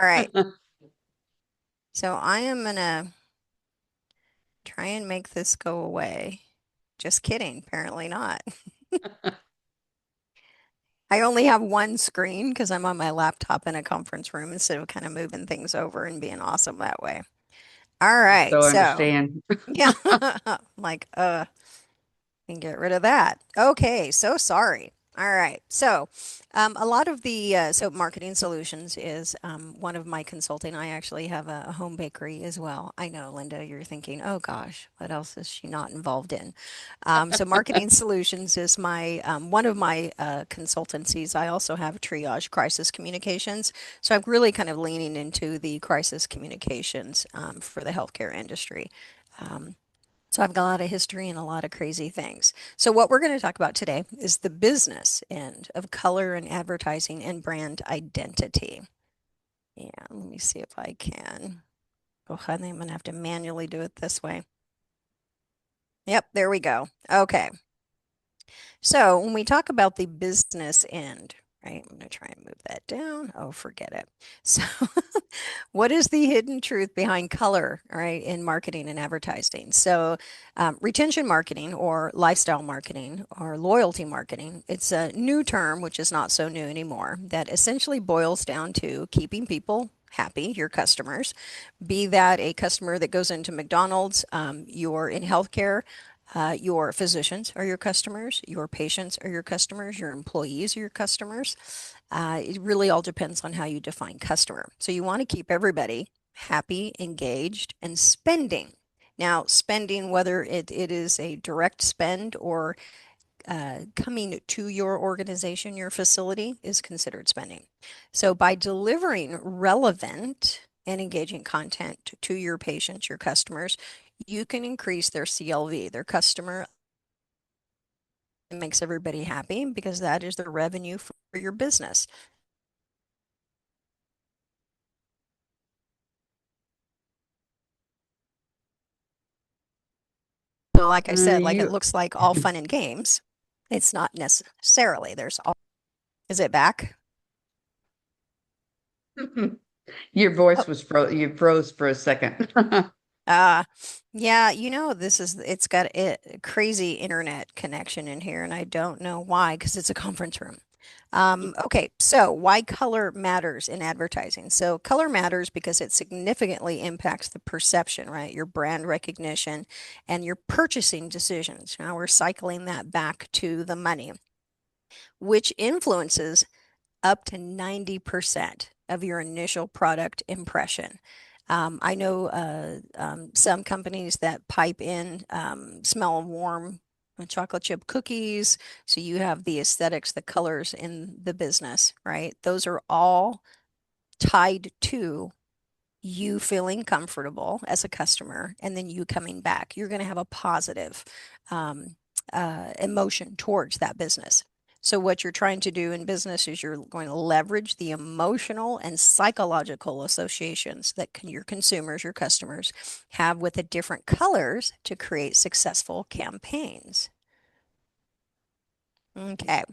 All right. So I am gonna try and make this go away. Just kidding. Apparently not. I only have one screen because I'm on my laptop in a conference room instead of kind of moving things over and being awesome that way. All right. So So, understand. yeah, like, and get rid of that. Okay, so sorry. All right. So, a lot of the so marketing solutions is one of my consulting. I actually have a home bakery as well. I know, Linda, you're thinking, oh gosh, what else is she not involved in? So, marketing solutions is my one of my consultancies. I also have triage crisis communications. So, I'm really kind of leaning into the crisis communications for the healthcare industry. Um, so I've got a lot of history and a lot of crazy things. So what we're going to talk about today is the business end of color and advertising and brand identity. Yeah, let me see if I can. Oh, I think I'm going to have to manually do it this way. Yep, there we go. Okay. So when we talk about the business end, right, I'm going to try and move that down. Oh, forget it. So what is the hidden truth behind color, right, in marketing and advertising? So retention marketing or lifestyle marketing or loyalty marketing, it's a new term, which is not so new anymore, that essentially boils down to keeping people happy, your customers, be that a customer that goes into McDonald's, you're in healthcare, your physicians are your customers, your patients are your customers, your employees are your customers. It really all depends on how you define customer. So you want to keep everybody happy, engaged, and spending. Now, spending, whether it is a direct spend or coming to your organization, your facility, is considered spending. So by delivering relevant and engaging content to your patients, your customers, you can increase their CLV, their customer. It makes everybody happy because that is the revenue for your business. So like I said, like it You, looks like all fun and games. It's not necessarily. There's all, is it back? your Oh, voice was you froze for a second. uh, yeah, this is, it's got a crazy internet connection in here, and I don't know why, because it's a conference room. Okay, so why color matters in advertising? So color matters because it significantly impacts the perception, right? Your brand recognition and your purchasing decisions. Now we're cycling that back to the money, which influences up to 90% of your initial product impression. I know some companies that pipe in smell of warm chocolate chip cookies. So you have the aesthetics, the colors in the business, right? Those are all tied to you feeling comfortable as a customer and then you coming back. You're going to have a positive um, emotion towards that business. So, what you're trying to do in business is you're going to leverage the emotional and psychological associations that your consumers, your customers have with the different colors to create successful campaigns. Okay.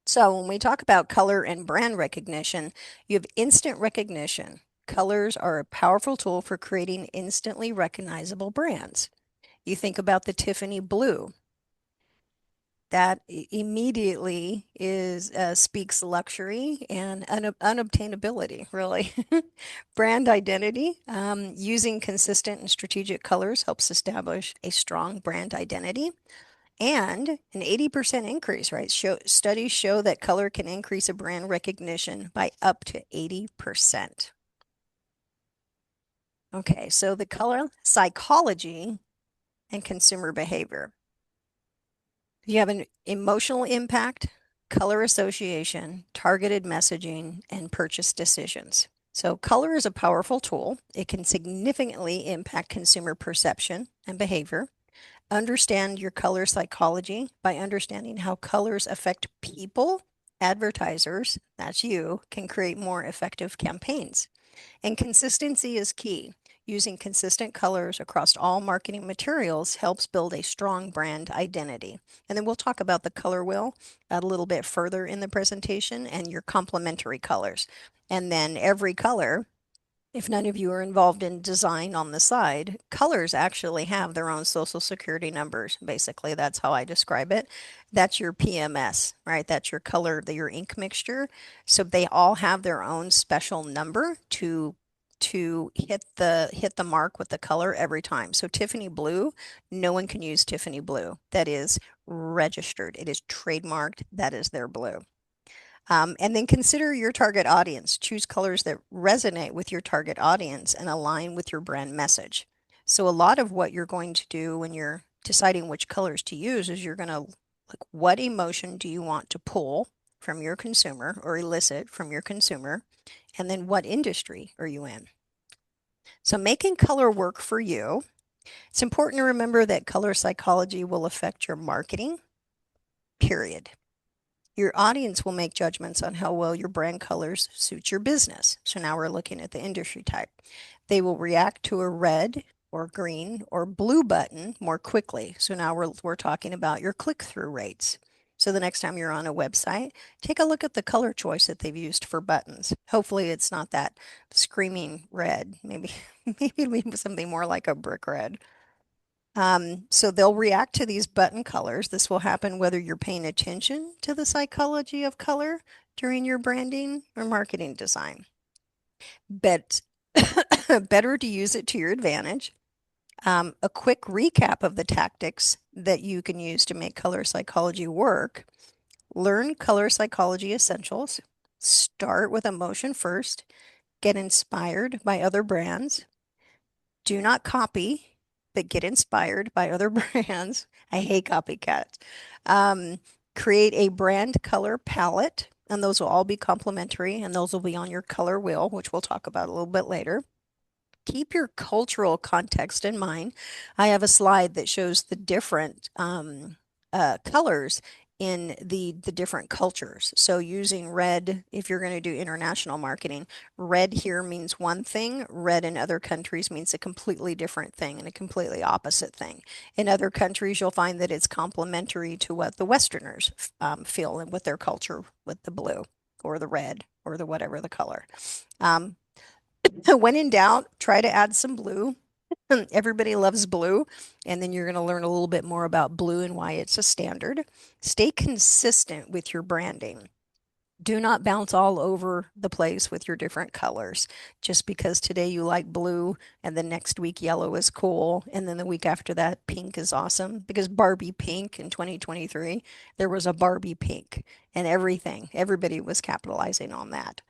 So when we talk about color and brand recognition, you have instant recognition. Colors are a powerful tool for creating instantly recognizable brands. You think about the Tiffany blue. That immediately is speaks luxury and unobtainability, really. Brand identity, using consistent and strategic colors helps establish a strong brand identity. And an 80% increase, right? Studies show that color can increase a brand recognition by up to 80%. Okay, so the color psychology and consumer behavior. You have an emotional impact, color association, targeted messaging, and purchase decisions. So, color is a powerful tool. It can significantly impact consumer perception and behavior. Understand your color psychology by understanding how colors affect people. Advertisers, that's you, can create more effective campaigns. And consistency is key. Using consistent colors across all marketing materials helps build a strong brand identity. And then we'll talk about the color wheel a little bit further in the presentation and your complementary colors. And then every color, if none of you are involved in design on the side, colors actually have their own social security numbers. Basically, that's how I describe it. That's your PMS, right? That's your color, your ink mixture. So they all have their own special number to hit the mark with the color every time. So Tiffany blue, no one can use Tiffany blue. That is registered. It is trademarked. That is their blue. And then consider your target audience. Choose colors that resonate with your target audience and align with your brand message. So, a lot of what you're going to do when you're deciding which colors to use is you're going to like, what emotion do you want to pull from your consumer or elicit from your consumer? And then what industry are you in? So, making color work for you, it's important to remember that color psychology will affect your marketing, period. Your audience will make judgments on how well your brand colors suit your business. So now we're looking at the industry type. They will react to a red or green or blue button more quickly. So now we're talking about your click-through rates. So the next time you're on a website, take a look at the color choice that they've used for buttons. Hopefully it's not that screaming red. Maybe it'll be something more like a brick red. So they'll react to these button colors. This will happen whether you're paying attention to the psychology of color during your branding or marketing design. But better to use it to your advantage. A quick recap of the tactics that you can use to make color psychology work. Learn color psychology essentials. Start with emotion first. Get inspired by other brands. Do not copy, but get inspired by other brands. I hate copycats. Um, Create a brand color palette, and those will all be complementary, and those will be on your color wheel, which we'll talk about a little bit later. Keep your cultural context in mind. I have a slide that shows the different colors in the different cultures. So using red, if you're going to do international marketing, red here means one thing. Red in other countries means a completely different thing and a completely opposite thing. In other countries, you'll find that it's complementary to what the Westerners feel and with their culture with the blue or the red or the whatever the color. Um, when in doubt, try to add some blue. Everybody loves blue, and then you're going to learn a little bit more about blue and why it's a standard. Stay consistent with your branding. Do not bounce all over the place with your different colors. Just because today you like blue and the next week yellow is cool, and then the week after that pink is awesome. Because Barbie pink in 2023, there was a Barbie pink and everybody was capitalizing on that.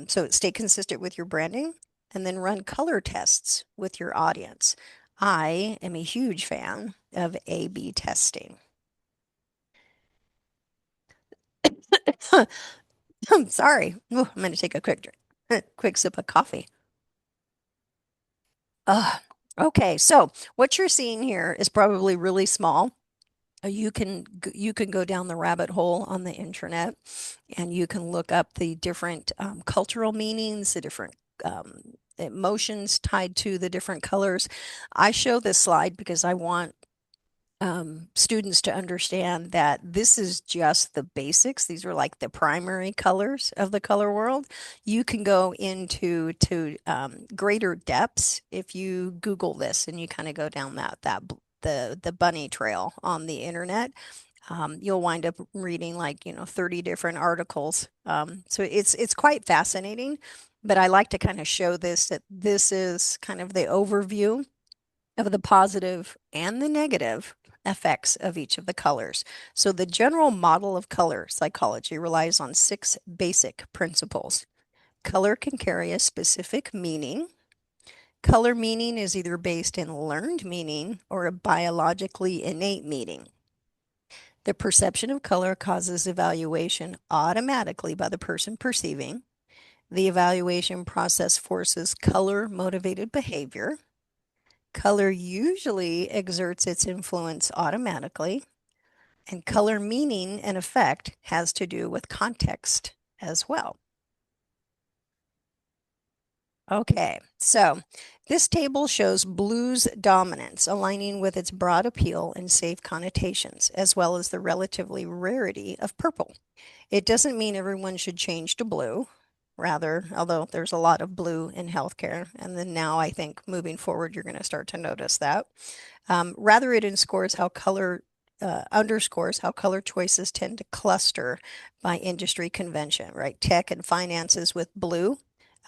So stay consistent with your branding and then run color tests with your audience. I am a huge fan of A/B testing. I'm sorry. Ooh, I'm going to take a quick drink, quick sip of coffee. Okay, so what you're seeing here is probably really small. You can go down the rabbit hole on the internet, and you can look up the different cultural meanings, the different emotions tied to the different colors. I show this slide because I want students to understand that this is just the basics. These are like the primary colors of the color world. You can go into greater depths if you Google this and you kind of go down the bunny trail on the internet. You'll wind up reading like 30 different articles. So it's quite fascinating. But I like to kind of show this that this is kind of the overview of the positive and the negative effects of each of the colors. So the general model of color psychology relies on six basic principles. Color can carry a specific meaning. Color meaning is either based in learned meaning or a biologically innate meaning. The perception of color causes evaluation automatically by the person perceiving. The evaluation process forces color motivated behavior. Color usually exerts its influence automatically, and color meaning and effect has to do with context as well. Okay, so this table shows blue's dominance, aligning with its broad appeal and safe connotations, as well as the relatively rarity of purple. It doesn't mean everyone should change to blue, rather, although there's a lot of blue in healthcare. And then now I think moving forward, you're going to start to notice that. Rather, it underscores how color choices tend to cluster by industry convention, right? Tech and finances with blue,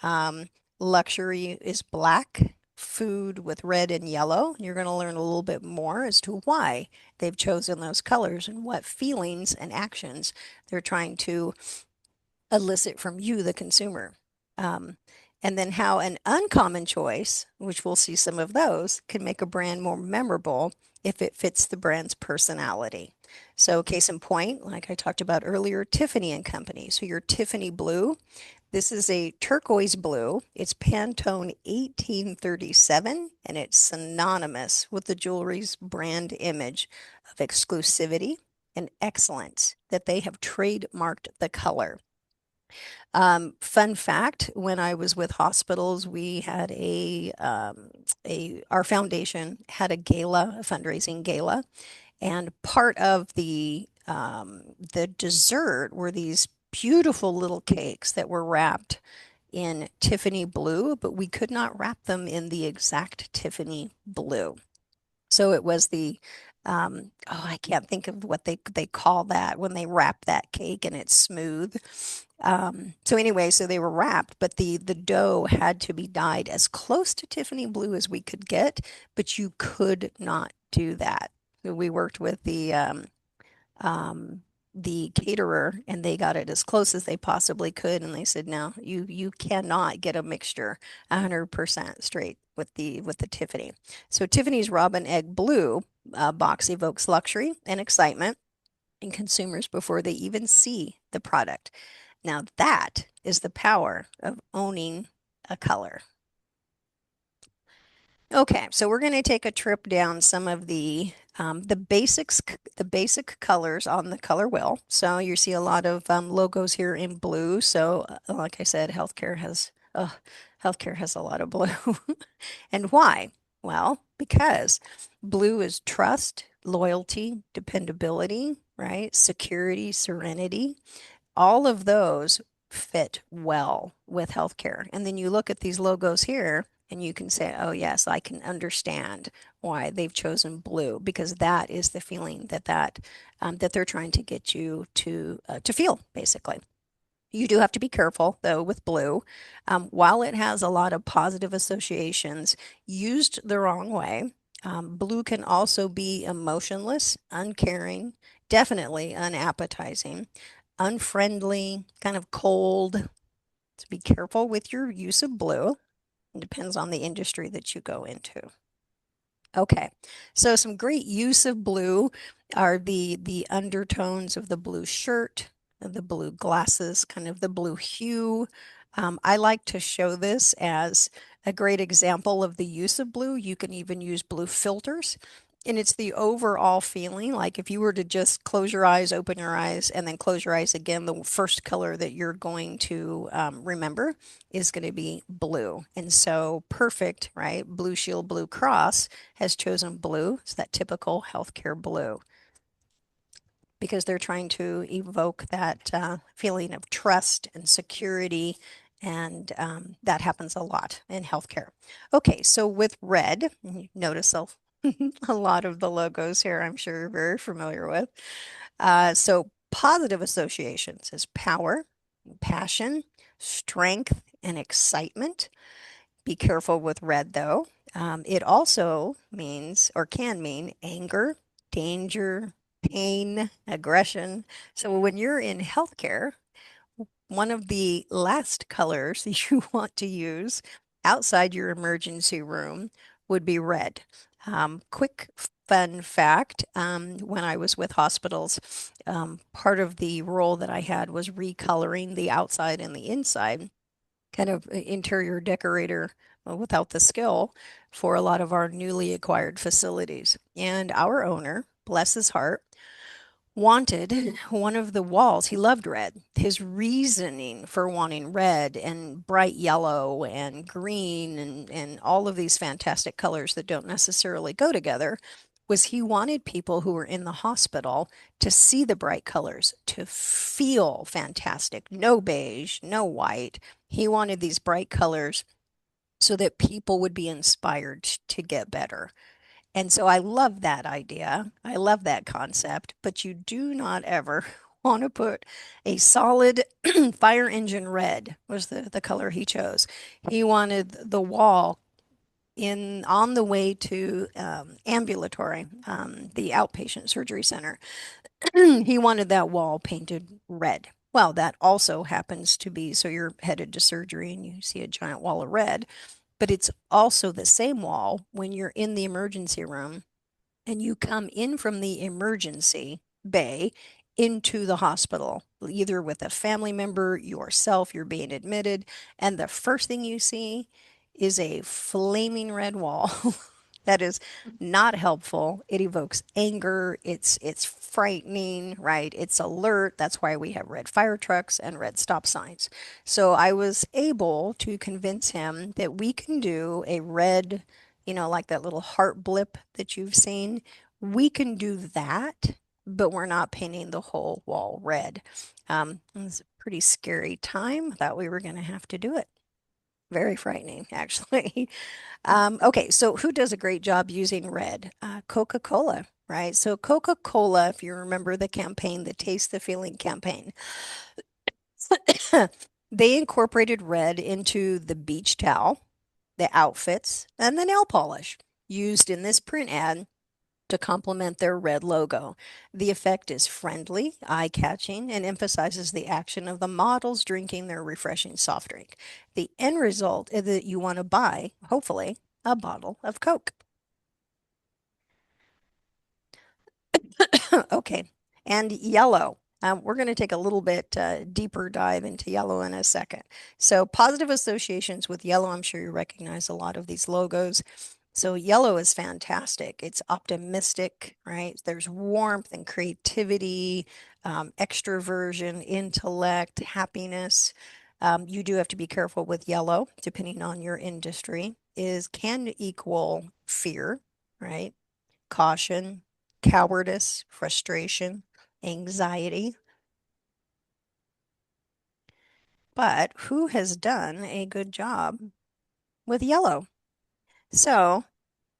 um, luxury is black, food with red and yellow. You're going to learn a little bit more as to why they've chosen those colors and what feelings and actions they're trying to elicit from you, the consumer. Um, and then how an uncommon choice, which we'll see some of those, can make a brand more memorable if it fits the brand's personality. So, case in point, like I talked about earlier, Tiffany and Company. So, your Tiffany blue, this is a turquoise blue. It's Pantone 1837, and it's synonymous with the jewelry's brand image of exclusivity and excellence that they have trademarked the color. Fun fact, when I was with hospitals, we had our foundation had a gala, a fundraising gala, and part of the dessert were these beautiful little cakes that were wrapped in Tiffany blue, but we could not wrap them in the exact Tiffany blue. So it was oh, I can't think of what they call that when they wrap that cake and it's smooth. So anyway, so they were wrapped, but the dough had to be dyed as close to Tiffany blue as we could get, but you could not do that. So we worked with um, the caterer and they got it as close as they possibly could, and they said, no, you cannot get a mixture 100% straight with the Tiffany. So Tiffany's Robin Egg Blue box evokes luxury and excitement in consumers before they even see the product. Now that is the power of owning a color. Okay, so we're going to take a trip down some of the basic colors on the color wheel. So you see a lot of logos here in blue. So, like I said, healthcare has a lot of blue. And why? Well, because blue is trust, loyalty, dependability, right? Security, serenity. All of those fit well with healthcare. And then you look at these logos here and you can say, oh, yes, I can understand why they've chosen blue because that is the feeling that they're trying to get you to feel, basically. You do have to be careful, though, with blue. While it has a lot of positive associations, used the wrong way, blue can also be emotionless, uncaring, definitely unappetizing, unfriendly, kind of cold. So be careful with your use of blue. It depends on the industry that you go into. Okay, so some great use of blue are the undertones of the blue shirt, the blue glasses, kind of the blue hue. I like to show this as a great example of the use of blue. You can even use blue filters. And it's the overall feeling, like if you were to just close your eyes, open your eyes, and then close your eyes again, the first color that you're going to remember is going to be blue. And so perfect, right? Blue Shield Blue Cross has chosen blue. It's that typical healthcare blue because they're trying to evoke that feeling of trust and security. And that happens a lot in healthcare. Okay, so with red, you notice a lot of the logos here, I'm sure you're very familiar with. So positive associations is power, passion, strength, and excitement. Be careful with red, though. It also means or can mean anger, danger, pain, aggression. So when you're in healthcare, one of the last colors you want to use outside your emergency room would be red. Quick fun fact, when I was with hospitals, part of the role that I had was recoloring the outside and the inside, kind of interior decorator without the skill for a lot of our newly acquired facilities. And our owner, bless his heart, wanted one of the walls. He loved red. His reasoning for wanting red and bright yellow and green and all of these fantastic colors that don't necessarily go together was he wanted people who were in the hospital to see the bright colors, to feel fantastic. No beige, no white. He wanted these bright colors so that people would be inspired to get better. And so I love that idea. I love that concept, but you do not ever want to put a solid fire engine red was the color he chose. He wanted the wall in on the way to ambulatory, the outpatient surgery center. He wanted that wall painted red. Well, that also happens to be so you're headed to surgery and you see a giant wall of red, but it's also the same wall when you're in the emergency room and you come in from the emergency bay into the hospital, either with a family member, yourself, you're being admitted, and the first thing you see is a flaming red wall. That is not helpful. It evokes anger. It's frightening, right? It's alert. That's why we have red fire trucks and red stop signs. So I was able to convince him that we can do a red, like that little heart blip that you've seen. We can do that, but we're not painting the whole wall red. It was a pretty scary time. Thought we were going to have to do it. Very frightening, actually. Okay, so who does a great job using red? Coca-Cola, right? So Coca-Cola, if you remember the campaign, the Taste the Feeling campaign, they incorporated red into the beach towel, the outfits, and the nail polish used in this print ad to complement their red logo. The effect is friendly, eye-catching, and emphasizes the action of the models drinking their refreshing soft drink. The end result is that you want to buy, hopefully, a bottle of Coke. Okay, and yellow. We're going to take a little bit deeper dive into yellow in a second. So, positive associations with yellow, I'm sure you recognize a lot of these logos. So, yellow is fantastic. It's optimistic, right? There's warmth and creativity, extroversion, intellect, happiness. You do have to be careful with yellow, depending on your industry, is can equal fear, right? Caution, cowardice, frustration, anxiety. But who has done a good job with yellow? So,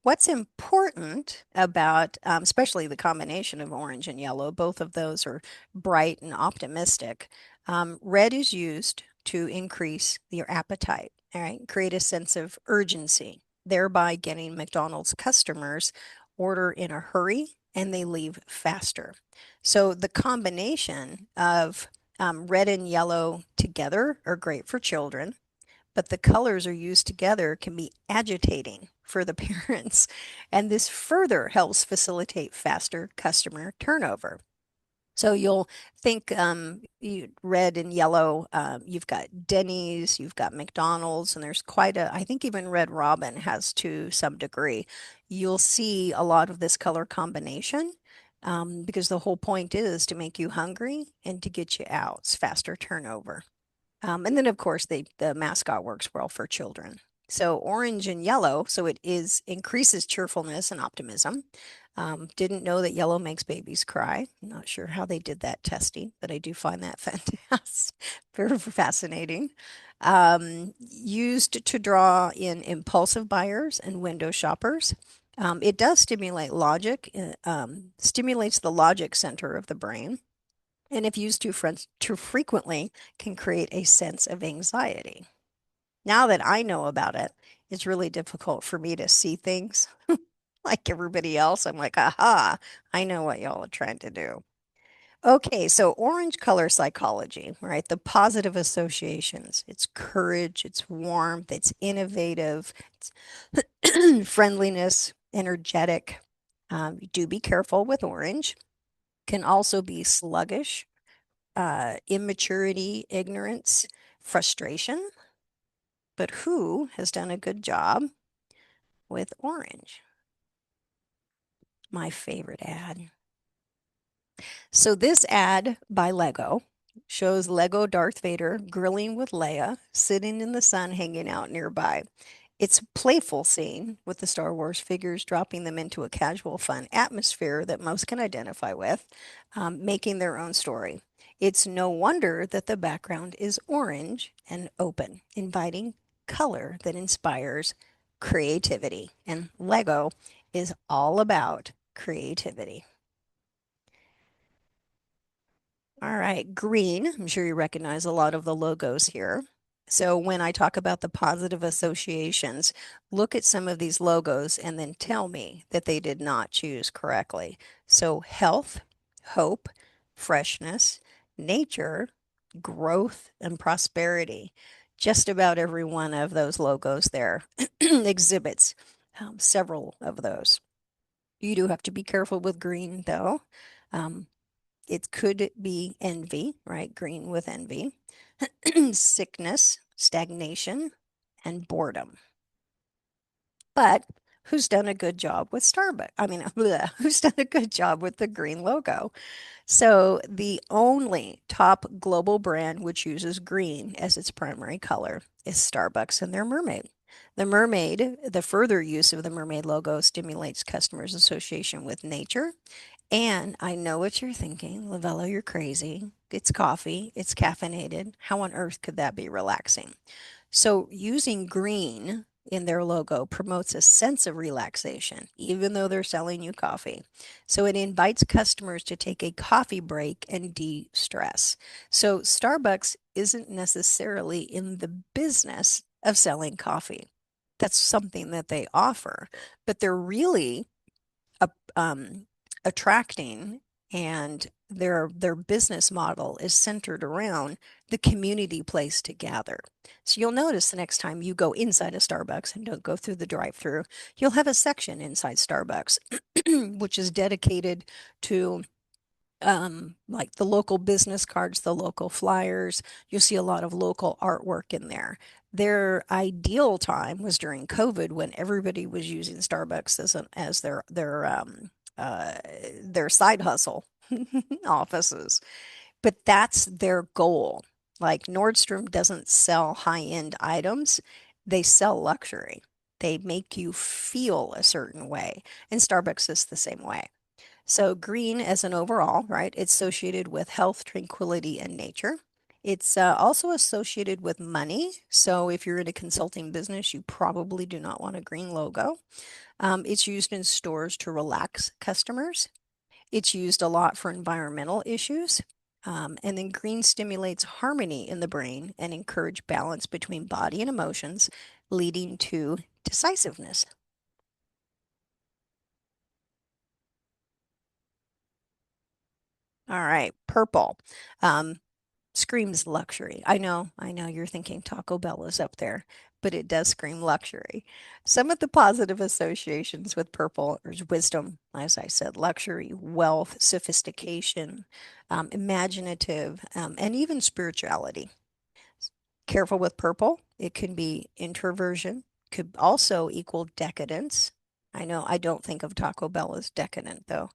what's important about, especially the combination of orange and yellow, both of those are bright and optimistic. Red is used to increase your appetite, all right, create a sense of urgency, thereby getting McDonald's customers order in a hurry and they leave faster. So the combination of red and yellow together are great for children, but the colors are used together can be agitating for the parents. And this further helps facilitate faster customer turnover. So you'll think red and yellow, you've got Denny's, you've got McDonald's, and there's quite a, I think even Red Robin has to some degree. You'll see a lot of this color combination because the whole point is to make you hungry and to get you out. It's faster turnover. And then, of course, the mascot works well for children. So orange and yellow, so it is increases cheerfulness and optimism. Didn't know that yellow makes babies cry. Not sure how they did that testing, but I do find that fantastic, very fascinating. Used to draw in impulsive buyers and window shoppers. It does stimulate logic, stimulates the logic center of the brain, and if used too frequently, can create a sense of anxiety. Now that I know about it, it's really difficult for me to see things like everybody else. I'm like, aha, I know what y'all are trying to do. Okay, so orange color psychology, right? The positive associations. It's courage, it's warmth, it's innovative, it's friendliness, energetic. Do be careful with orange. Can also be sluggish, immaturity, ignorance, frustration. But who has done a good job with orange? My favorite ad. So this ad by Lego shows Lego Darth Vader grilling with Leia, sitting in the sun, hanging out nearby. It's a playful scene with the Star Wars figures, dropping them into a casual, fun atmosphere that most can identify with, making their own story. It's no wonder that the background is orange and open, inviting color that inspires creativity. And Lego is all about creativity. All right, green. I'm sure you recognize a lot of the logos here. So when I talk about the positive associations, look at some of these logos and then tell me that they did not choose correctly. So health, hope, freshness, nature, growth, and prosperity. Just about every one of those logos there exhibits several of those. You do have to be careful with green, though. Um, it could be envy, right? Green with envy, sickness, stagnation, and boredom. But who's done a good job with Starbucks? I mean, who's done a good job with the green logo? So the only top global brand which uses green as its primary color is Starbucks and their mermaid. The further use of the mermaid logo stimulates customers' association with nature. And I know what you're thinking, Lavella, you're crazy. It's coffee, it's caffeinated. How on earth could that be relaxing? So, using green in their logo promotes a sense of relaxation, even though they're selling you coffee. So, it invites customers to take a coffee break and de stress. So, Starbucks isn't necessarily in the business of selling coffee. That's something that they offer, but they're really a- attracting, and their business model is centered around the community place to gather. So you'll notice the next time you go inside a Starbucks and don't go through the drive-through, you'll have a section inside Starbucks which is dedicated to like the local business cards, the local flyers. You'll see a lot of local artwork in there. Their ideal time was during COVID when everybody was using Starbucks as uh, their side hustle offices. But that's their goal. Like Nordstrom doesn't sell high-end items, they sell luxury. They make you feel a certain way. And Starbucks is the same way. So green as an overall, right? It's associated with health, tranquility, and nature. It's also associated with money. So if you're in a consulting business, you probably do not want a green logo. It's used in stores to relax customers. It's used a lot for environmental issues. And then green stimulates harmony in the brain and encourage balance between body and emotions, leading to decisiveness. All right, purple. Um, Screams luxury. I know you're thinking Taco Bell is up there, but it does scream luxury. Some of the positive associations with purple is wisdom, as I said, luxury, wealth, sophistication, imaginative, and even spirituality. Careful with purple. It can be introversion, could also equal decadence. I know I don't think of Taco Bell as decadent though.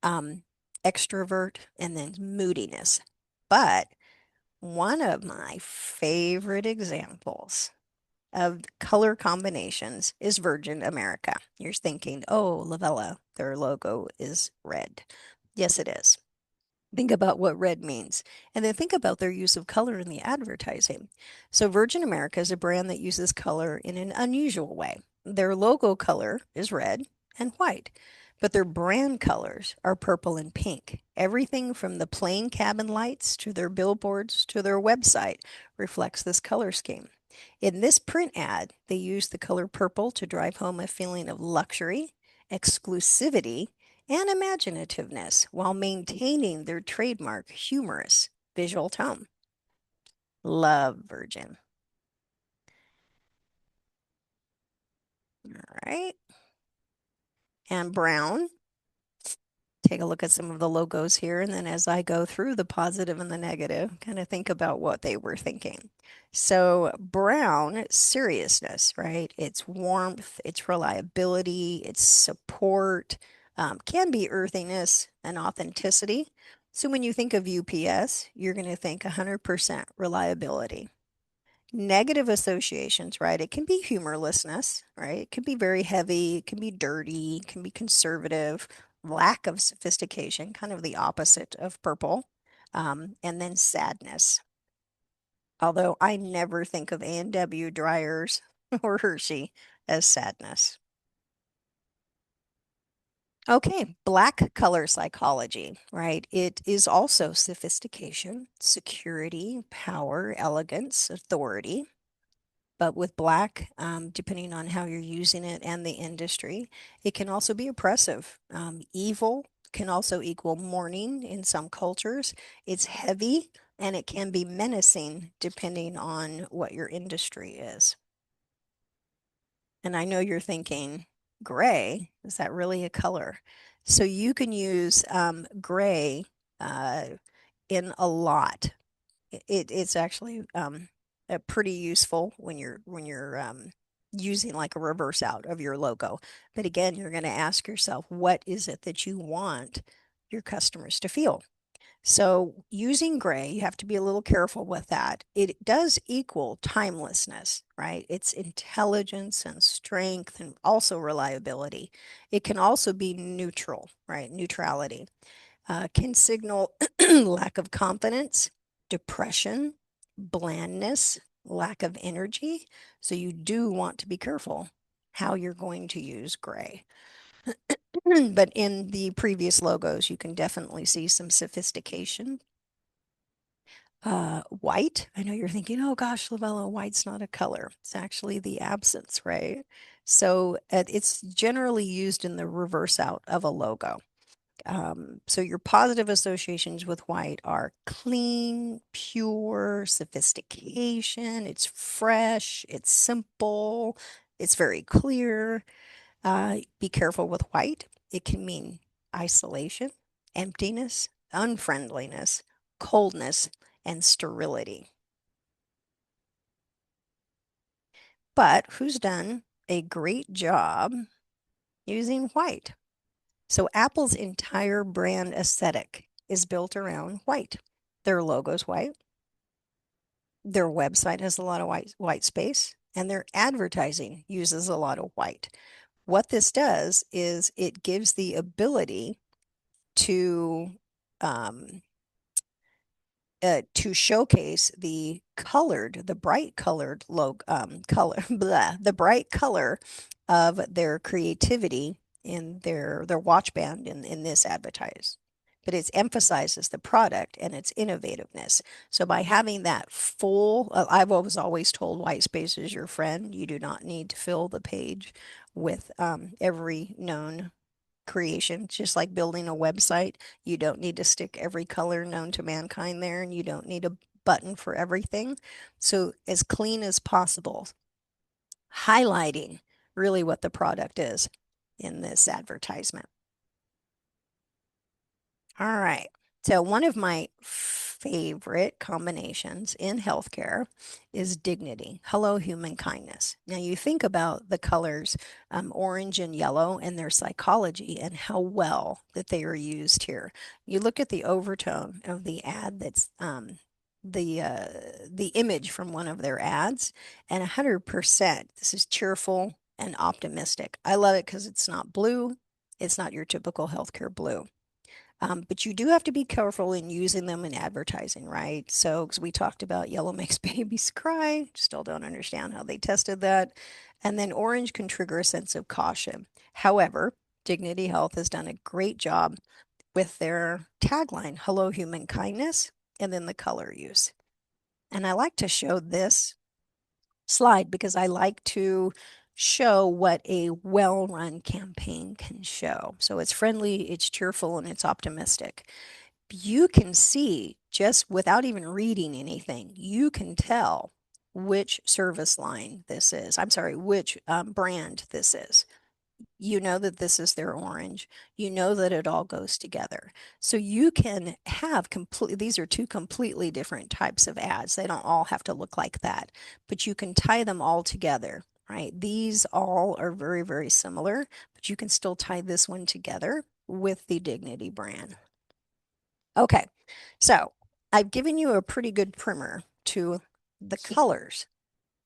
Um, Extrovert and then moodiness. But one of my favorite examples of color combinations is Virgin America. You're thinking, oh, Lavella, their logo is red. Yes, it is. Think about what red means, and then think about their use of color in the advertising. So, Virgin America is a brand that uses color in an unusual way. Their logo color is red and white, but their brand colors are purple and pink. Everything from the plain cabin lights to their billboards to their website reflects this color scheme. In this print ad, they use the color purple to drive home a feeling of luxury, exclusivity, and imaginativeness while maintaining their trademark humorous visual tone. Love Virgin. All right. And brown. Take a look at some of the logos here. And then as I go through the positive and the negative, kind of think about what they were thinking. So, brown, seriousness, right? It's warmth, it's reliability, it's support, can be earthiness and authenticity. So, when you think of UPS, you're going to think 100% reliability. Negative associations, right? It can be humorlessness, right? It can be very heavy, it can be dirty, it can be conservative, lack of sophistication, kind of the opposite of purple. And then sadness. Although I never think of A&W dryers or Hershey as sadness. Okay, black color psychology, right? It is also sophistication, security, power, elegance, authority. But with black, depending on how you're using it and the industry, it can also be oppressive. Evil can also equal mourning in some cultures. It's heavy and it can be menacing depending on what your industry is. And I know you're thinking, gray, is that really a color? So you can use gray uh, in a lot. It's actually pretty useful when you're using like a reverse out of your logo. But again, you're going to ask yourself, what is it that you want your customers to feel? So using gray, you have to be a little careful with that. It does equal timelessness, right? It's intelligence and strength and also reliability. It can also be neutral, right? Neutrality can signal lack of confidence, depression, blandness, lack of energy. So you do want to be careful how you're going to use gray. But in the previous logos, you can definitely see some sophistication. White, I know you're thinking, oh gosh, Lavella, white's not a color. It's actually the absence, right? So it's generally used in the reverse out of a logo. So your positive associations with white are clean, pure, sophistication, it's fresh, it's simple, it's very clear. Be careful with white. It can mean isolation, emptiness, unfriendliness, coldness, and sterility. But who's done a great job using white? So Apple's entire brand aesthetic is built around white. Their logo's white, their website has a lot of white space, and their advertising uses a lot of white. What this does is it gives the ability to um, to showcase the bright colored the bright color of their creativity in their watch band in this advertise. But it emphasizes the product and its innovativeness. So by having that full, I've always told white space is your friend. You do not need to fill the page with every known creation. It's just like building a website. You don't need to stick every color known to mankind there, and you don't need a button for everything. So, as clean as possible, highlighting really what the product is in this advertisement. All right. So, one of my favorite combinations in healthcare is dignity. Hello, human kindness. Now, you think about the colors orange and yellow and their psychology and how well that they are used here. You look at the overtone of the ad that's the image from one of their ads, and 100% this is cheerful and optimistic. I love it because it's not blue. It's not your typical healthcare blue. But you do have to be careful in using them in advertising, right? So, because we talked about yellow makes babies cry, still don't understand how they tested that. And then orange can trigger a sense of caution. However, Dignity Health has done a great job with their tagline, Hello, Human Kindness, and then the color use. And I like to show this slide because I like to show what a well-run campaign can show. So it's friendly, it's cheerful, and it's optimistic. You can see just without even reading anything, you can tell which service line this is. I'm sorry, which brand this is. You know that this is their orange. You know that it all goes together. So you can have complete, these are two completely different types of ads. They don't all have to look like that, but you can tie them all together, right? These all are very, very similar, but you can still tie this one together with the Dignity brand. Okay, so I've given you a pretty good primer to the colors.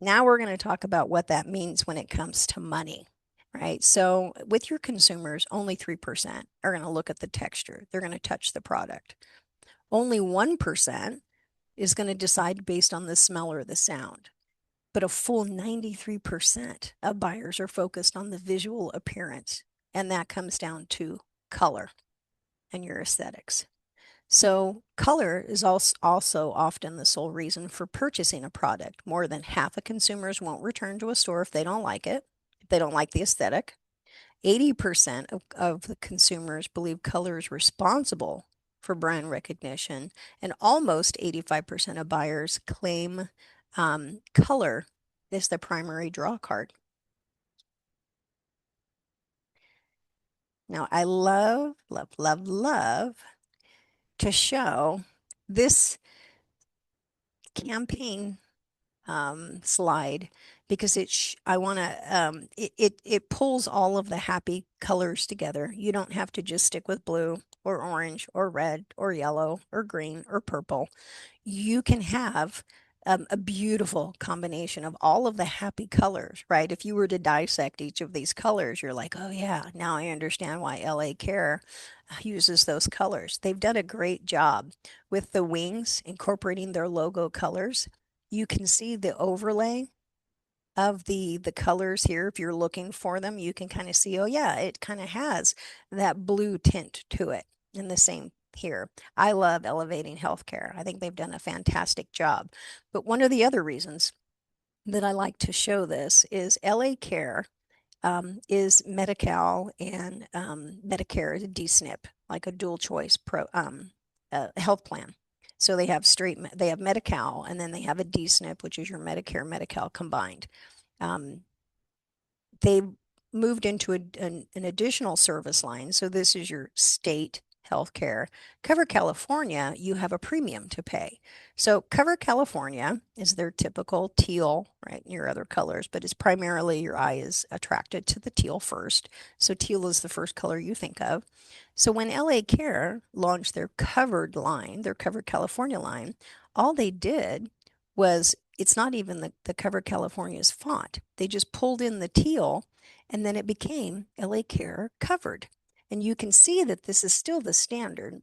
Now we're going to talk about what that means when it comes to money, right? So with your consumers, only 3% are going to look at the texture. They're going to touch the product. Only 1% is going to decide based on the smell or the sound. But a full 93% of buyers are focused on the visual appearance, and that comes down to color and your aesthetics. So, color is also often the sole reason for purchasing a product. More than half of consumers won't return to a store if they don't like it, if they don't like the aesthetic. 80% of the consumers believe color is responsible for brand recognition, and almost 85% of buyers claim color is the primary draw card. Now, I love, love, love, love to show this campaign slide because I want to it pulls all of the happy colors together. You don't have to just stick with blue or orange or red or yellow or green or purple. You can have a beautiful combination of all of the happy colors, right? If you were to dissect each of these colors, you're like, oh yeah, now I understand why LA Care uses those colors. They've done a great job with the wings, incorporating their logo colors. You can see the overlay of the colors here. If you're looking for them, you can kind of see, oh yeah, it kind of has that blue tint to it. And the same here. I love elevating healthcare. I think they've done a fantastic job. But one of the other reasons that I like to show this is LA Care is Medi-Cal and Medicare is a D-SNP, like a dual choice health plan. So they have Medi-Cal and then they have a D-SNP, which is your Medicare, Medi-Cal combined. Um, they moved into an additional service line. So this is your state healthcare. Cover California, you have a premium to pay. So Cover California is their typical teal, right? Your other colors, but it's primarily your eye is attracted to the teal first. So teal is the first color you think of. So when LA Care launched their covered line, their Covered California line, all they did was it's not even the Cover California's font. They just pulled in the teal and then it became LA Care Covered. And you can see that this is still the standard.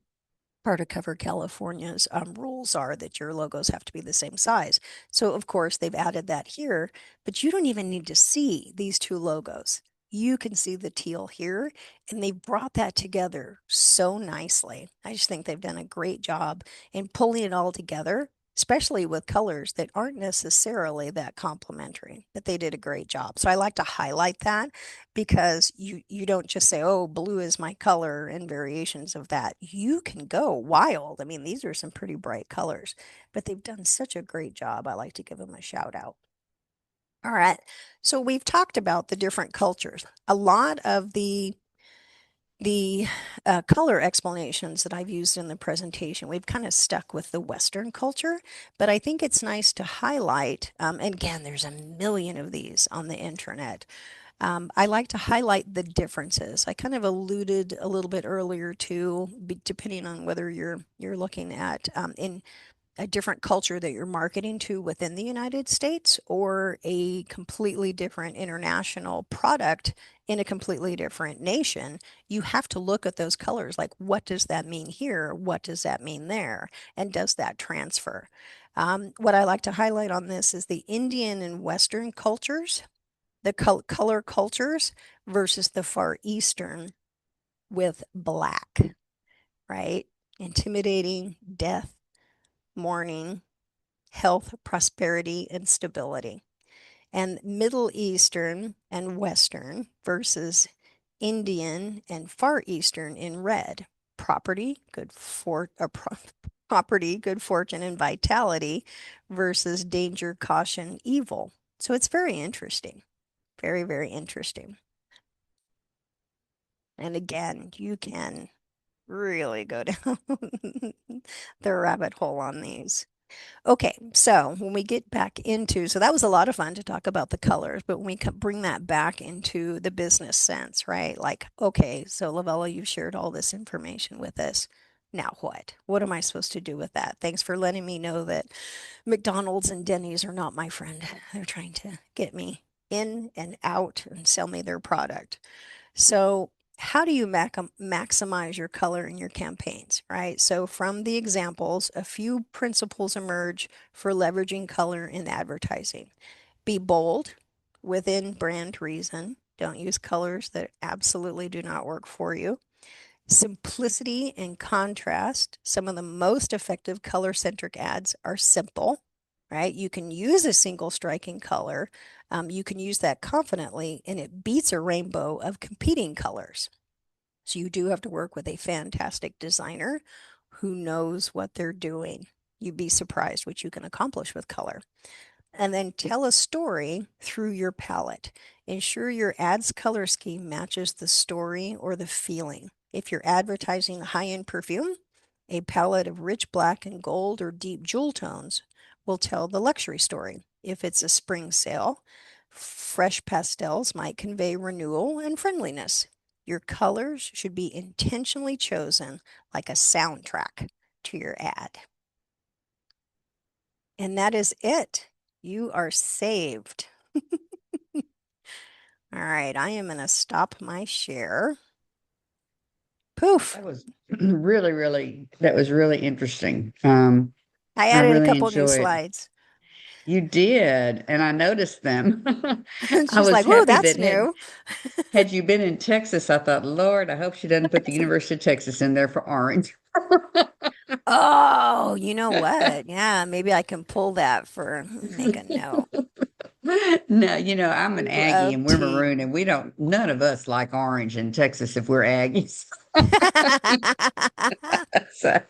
Part of Cover California's rules are that your logos have to be the same size. So, of course, they've added that here, but you don't even need to see these two logos. You can see the teal here, and they've brought that together so nicely. I just think they've done a great job in pulling it all together, especially with colors that aren't necessarily that complementary, but they did a great job. So I like to highlight that because you don't just say, "Oh, blue is my color," and variations of that. You can go wild. I mean, these are some pretty bright colors, but they've done such a great job. I like to give them a shout out. All right. So we've talked about the different cultures. A lot of the color explanations that I've used in the presentation, we've kind of stuck with the Western culture, but I think it's nice to highlight, and again, there's a million of these on the internet. I like to highlight the differences. I kind of alluded a little bit earlier to, depending on whether you're looking at in a different culture that you're marketing to within the United States or a completely different international product in a completely different nation, you have to look at those colors. Like, what does that mean here? What does that mean there? And does that transfer? What I like to highlight on this is the Indian and Western cultures, the color cultures versus the Far Eastern with black, right? Intimidating, death, mourning, health, prosperity, and stability. And Middle Eastern and Western versus Indian and Far Eastern in red. Property, property, good fortune, and vitality versus danger, caution, evil. So it's very interesting. Very, very interesting. And again, you can really go down the rabbit hole on these. Okay, so when we get back into, so that was a lot of fun to talk about the colors, but when we bring that back into the business sense, right? Like, okay, so Lovella, you've shared all this information with us. Now what? What am I supposed to do with that? Thanks for letting me know that McDonald's and Denny's are not my friend. They're trying to get me in and out and sell me their product. So, how do you maximize your color in your campaigns, right? So, from the examples, a few principles emerge for leveraging color in advertising. Be bold within brand reason. Don't use colors that absolutely do not work for you. Simplicity and contrast. Some of the most effective color centric ads are simple, right? You can use a single striking color. You can use that confidently, and it beats a rainbow of competing colors. So you do have to work with a fantastic designer who knows what they're doing. You'd be surprised what you can accomplish with color. And then tell a story through your palette. Ensure your ad's color scheme matches the story or the feeling. If you're advertising high-end perfume, a palette of rich black and gold or deep jewel tones will tell the luxury story. If it's a spring sale, fresh pastels might convey renewal and friendliness. Your colors should be intentionally chosen like a soundtrack to your ad. And that is it. You are saved. All right, I am going to stop my share. Poof. That was that was really interesting. I I added a really couple new enjoyed. slides. You did, and I noticed them. And I she's was like, "Whoa, happy that's that new." had you been in Texas, I thought, Lord, I hope she doesn't put the University of Texas in there for orange. Oh, you know what? Yeah, maybe I can pull that for make a note. No, I'm an U Aggie of and we're T. maroon, and none of us like orange in Texas if we're Aggies. So,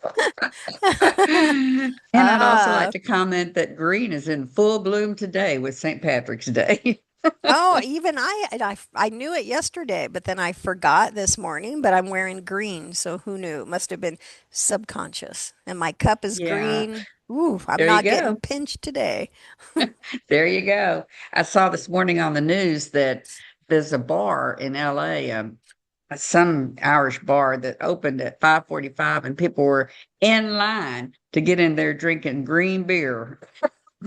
and I'd also like uh, to comment that green is in full bloom today with St. Patrick's Day. oh, even I knew it yesterday, but then I forgot this morning, but I'm wearing green, so who knew? It must have been subconscious. And my cup is Yeah, green. Ooh, I'm there you not getting go. pinched today. There you go. I saw this morning on the news that there's a bar in LA, some Irish bar that opened at 5:45, and people were in line to get in there drinking green beer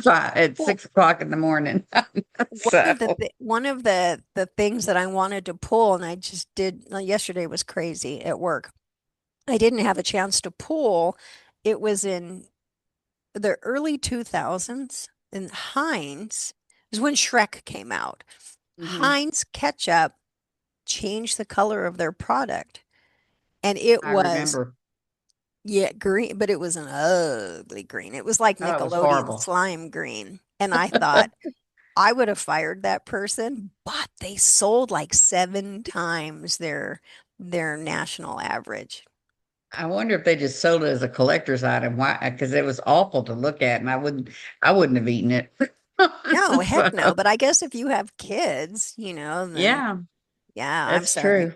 at Well, 6 o'clock in the morning. So, one of the things that I wanted to pull, and I just did yesterday was crazy at work. I didn't have a chance to pull. It was in the early 2000s, and Heinz is when Shrek came out. mhm, Heinz ketchup changed the color of their product, and it I was, remember. yeah, green, but it was an ugly green. It was like Oh, it was Nickelodeon horrible. slime green. And I thought I would have fired that person, but they sold like 7 times their national average. I wonder if they just sold it as a collector's item. Why? Because it was awful to look at, and I wouldn't have eaten it. No, heck So, no. But I guess if you have kids, then yeah, yeah, I'm that's sorry. true.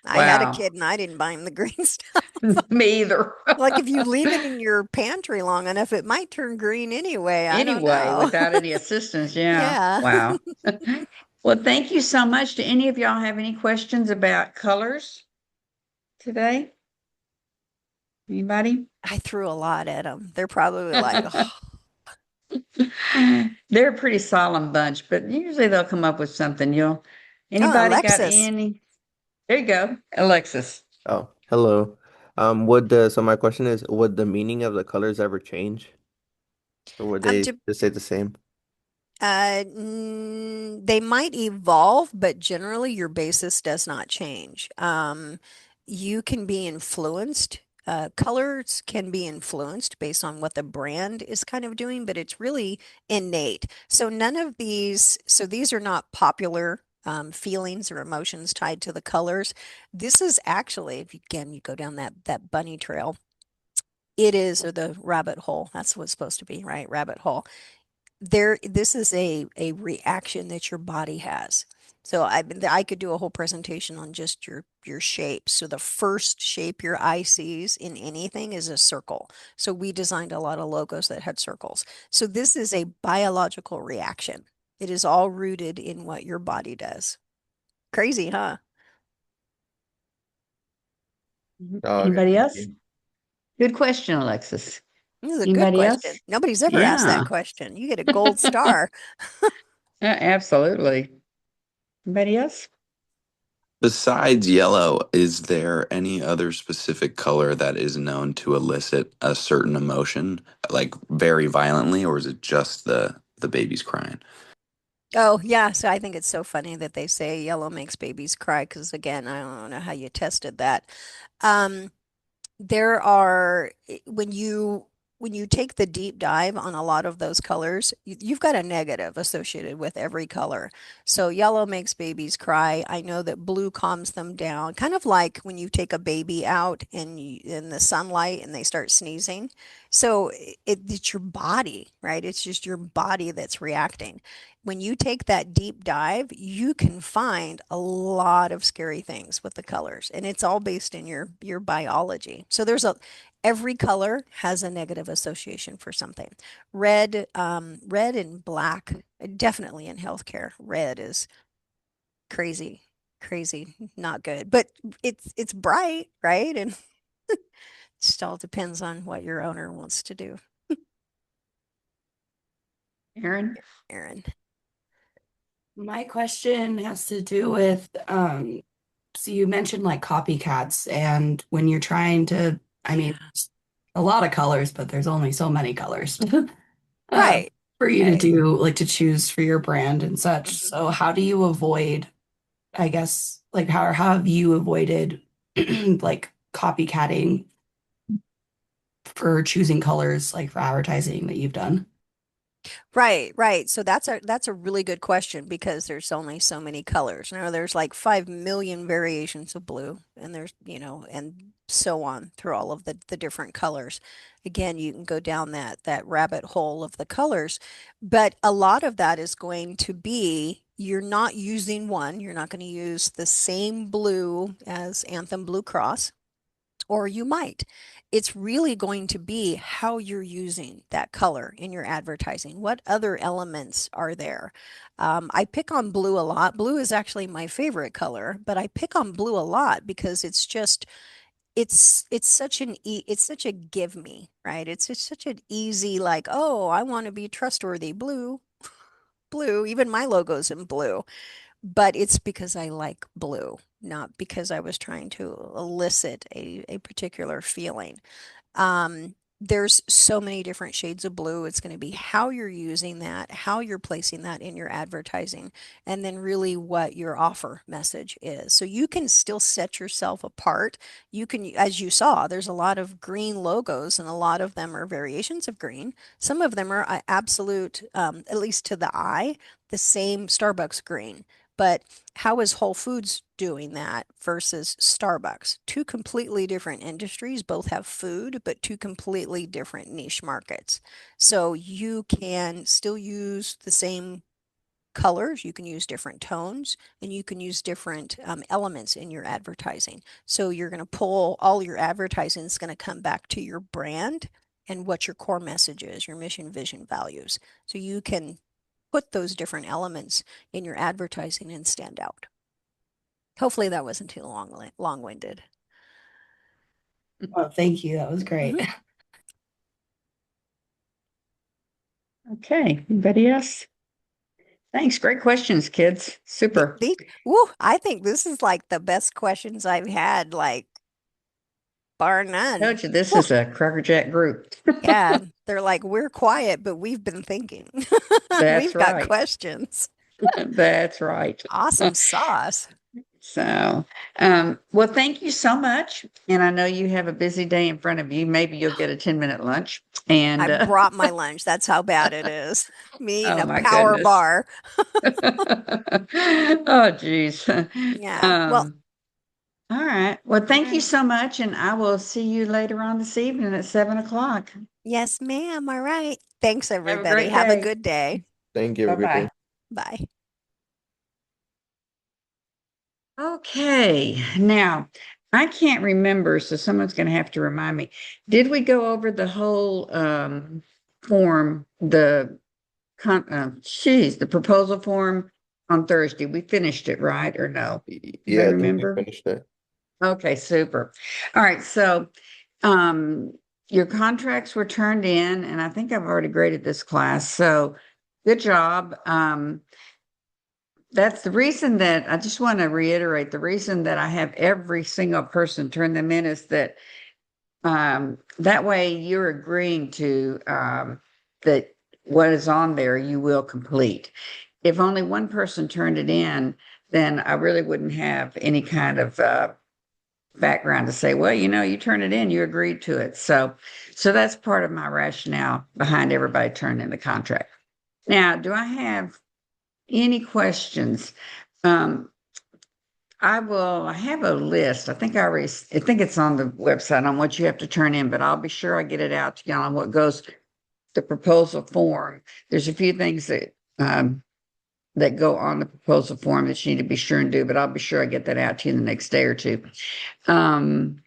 I had a Wow. kid and I didn't buy him the green stuff. Me either. Like if you leave it in your pantry long enough, it might turn green anyway. I don't Anyway, know. without any assistance, yeah. Yeah. Wow. Well, thank you so much. Do any of y'all have any questions about colors today? Anybody? I threw a lot at them. They're probably like, oh, They're a pretty solemn bunch, but usually they'll come up with something. Anybody got Alexis. any? There you go, Alexis. Oh, hello. So my question is, would the meaning of the colors ever change, or would they To just stay the same? They might evolve, but generally your basis does not change. You can be influenced. Colors can be influenced based on what the brand is kind of doing, but it's really innate. So none of these, so these are not popular feelings or emotions tied to the colors. This is actually, if you, again, you go down that bunny trail, it is, or the rabbit hole. That's what it's supposed to be, right? Rabbit hole. This is a reaction that your body has. So I could do a whole presentation on just your shapes. So the first shape your eye sees in anything is a circle. So we designed a lot of logos that had circles. So this is a biological reaction. It is all rooted in what your body does. Crazy, huh? Oh, okay, Anybody thank else? you. Good question, Alexis. This is a good Anybody question. else? Nobody's ever asked that Yeah, question. You get a gold star. yeah, absolutely. Anybody else? Besides yellow, is there any other specific color that is known to elicit a certain emotion, like very violently, or is it just the baby's crying? Oh, yeah. So I think it's so funny that they say yellow makes babies cry because, again, I don't know how you tested that. Um, there are when you take the deep dive on a lot of those colors, you've got a negative associated with every color. So yellow makes babies cry. I know that blue calms them down, kind of like when you take a baby out in the sunlight and they start sneezing. So it's your body, right? It's just your body that's reacting. When you take that deep dive, you can find a lot of scary things with the colors, and it's all based in your biology. So every color has a negative association for something. Red and black, definitely in healthcare. Red is crazy, crazy, not good. But it's bright, right? And it just all depends on what your owner wants to do. Aaron? Aaron. My question has to do with so you mentioned like copycats and when you're trying to, I mean, Yeah. there's a lot of colors, but there's only so many colors uh, Right. for you to Right. do like to choose for your brand and such. Mhm. So how do you avoid, I guess, like how have you avoided like copycatting for choosing colors like for advertising that you've done? Right, right. So that's a really good question because there's only so many colors. Now there's like 5 million variations of blue, and there's, and so on through all of the different colors. Again, you can go down that rabbit hole of the colors, but a lot of that is going to be you're not using one, you're not going to use the same blue as Anthem Blue Cross, or you might. It's really going to be how you're using that color in your advertising. What other elements are there? I pick on blue a lot. Blue is actually my favorite color, but I pick on blue a lot because it's such a give me, right? It's such an easy, like, oh, I want to be trustworthy. Blue, even my logo's in blue, but it's because I like blue, not because I was trying to elicit a particular feeling. There's so many different shades of blue. It's going to be how you're using that, how you're placing that in your advertising, and then really what your offer message is. So you can still set yourself apart. You can, as you saw, there's a lot of green logos, and a lot of them are variations of green. Some of them are absolute, at least to the eye, the same Starbucks green. But how is Whole Foods doing that versus Starbucks? Two completely different industries, both have food, but two completely different niche markets. So you can still use the same colors, you can use different tones, and you can use different elements in your advertising. So you're going to pull all your advertising is going to come back to your brand and what your core message is, your mission, vision, values. So you can put those different elements in your advertising and stand out. Hopefully that wasn't too long-winded. Oh, thank you. That was great. Mhm. Okay. Anybody else? Thanks. Great questions, kids. The, Super. the, woo, I think this is like the best questions I've had, like bar none. Told you this Woo, is a Cracker Jack group. yeah, they're like, we're quiet, but we've been thinking. That's We've got right. questions. That's right. Awesome sauce. So, well, thank you so much. And I know you have a busy day in front of you. Maybe you'll get a 10-minute lunch. I And brought my lunch. That's how bad it is. Me eating oh a my power goodness. bar. Oh, geez. Yeah. Well, All right. Well, all thank you right. so much. And I will see you later on this evening at 7 o'clock. Yes, ma'am. All right. Thanks, Have a everybody. great Have a day. good day. Thank you. Have a good Bye-bye. day. Bye. Okay. Now, I can't remember, so someone's going to have to remind me. Did we go over the whole form, the proposal form on Thursday? We finished it, right? Or no? Anybody Yeah, I think we remember? finished it. Okay, super. All right, so um your contracts were turned in, and I think I've already graded this class. So good job. That's the reason that I just want to reiterate the reason that I have every single person turn them in is that that way you're agreeing to that what is on there you will complete. If only one person turned it in, then I really wouldn't have any kind of background to say, well, you turn it in, you agreed to it. So that's part of my rationale behind everybody turning in the contract. Now, do I have any questions? Um, I have a list. I think it's on the website on what you have to turn in, but I'll be sure I get it out to y'all on what goes the proposal form. There's a few things that go on the proposal form that you need to be sure and do, but I'll be sure I get that out to you in the next day or two. And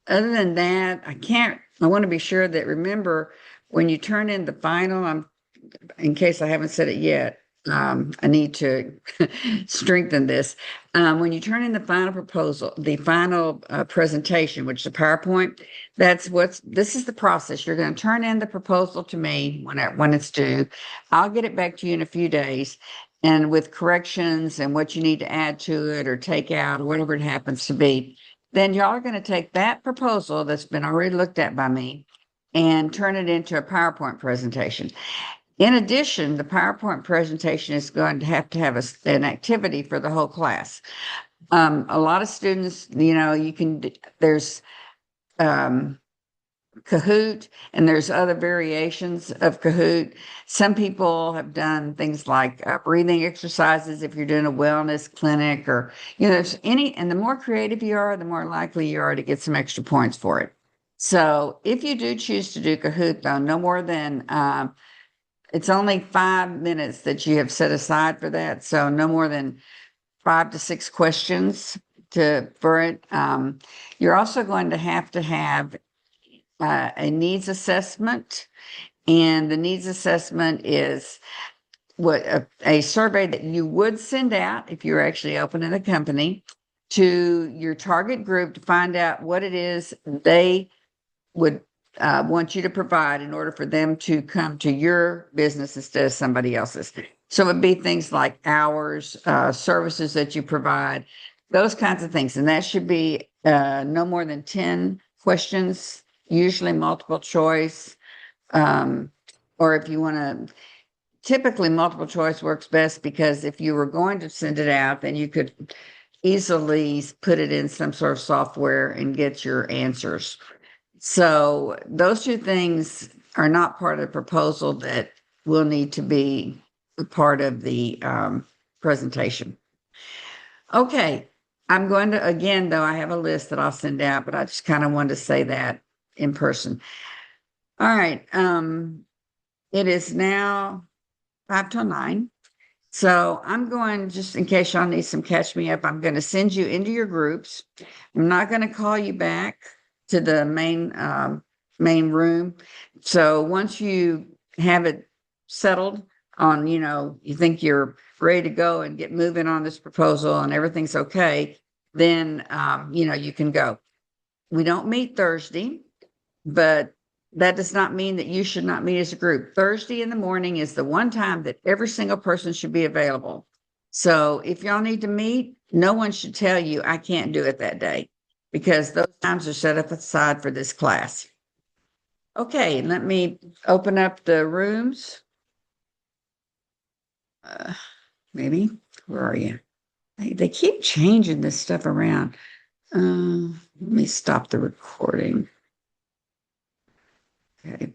other than that, I want to be sure that remember when you turn in the final, in case I haven't said it yet, I need to strengthen this. When you turn in the final proposal, the final presentation, which is a PowerPoint, this is the process. You're going to turn in the proposal to me when it's due. I'll get it back to you in a few days. And with corrections and what you need to add to it or take out or whatever it happens to be, then y'all are going to take that proposal that's been already looked at by me and turn it into a PowerPoint presentation. In addition, the PowerPoint presentation is going to have an activity for the whole class. A lot of students, there's Kahoot and there's other variations of Kahoot. Some people have done things like breathing exercises if you're doing a wellness clinic or, and the more creative you are, the more likely you are to get some extra points for it. So if you do choose to do Kahoot, though, no more than it's only 5 minutes that you have set aside for that. So no more than 5 to 6 questions for it. You're also going to have a needs assessment. And the needs assessment is what a survey that you would send out if you're actually opening a company to your target group to find out what it is they would want you to provide in order for them to come to your business instead of somebody else's. So it'd be things like hours, services that you provide, those kinds of things. And that should be no more than 10 questions, usually multiple choice. Or if you want to, typically multiple choice works best because if you were going to send it out, then you could easily put it in some sort of software and get your answers. So those two things are not part of the proposal that will need to be a part of the presentation. Okay, I'm going to, again, though, I have a list that I'll send out, but I just kind of wanted to say that in person. All right, it is now 5 till 9. So I'm going, just in case y'all need some catch me up, I'm going to send you into your groups. I'm not going to call you back to the main room. So once you have it settled on, you think you're ready to go and get moving on this proposal and everything's okay, then, you can go. We don't meet Thursday, but that does not mean that you should not meet as a group. Thursday in the morning is the one time that every single person should be available. So if y'all need to meet, no one should tell you I can't do it that day because those times are set up aside for this class. Okay, let me open up the rooms. Maybe, where are you? They keep changing this stuff around. Let me stop the recording. Okay.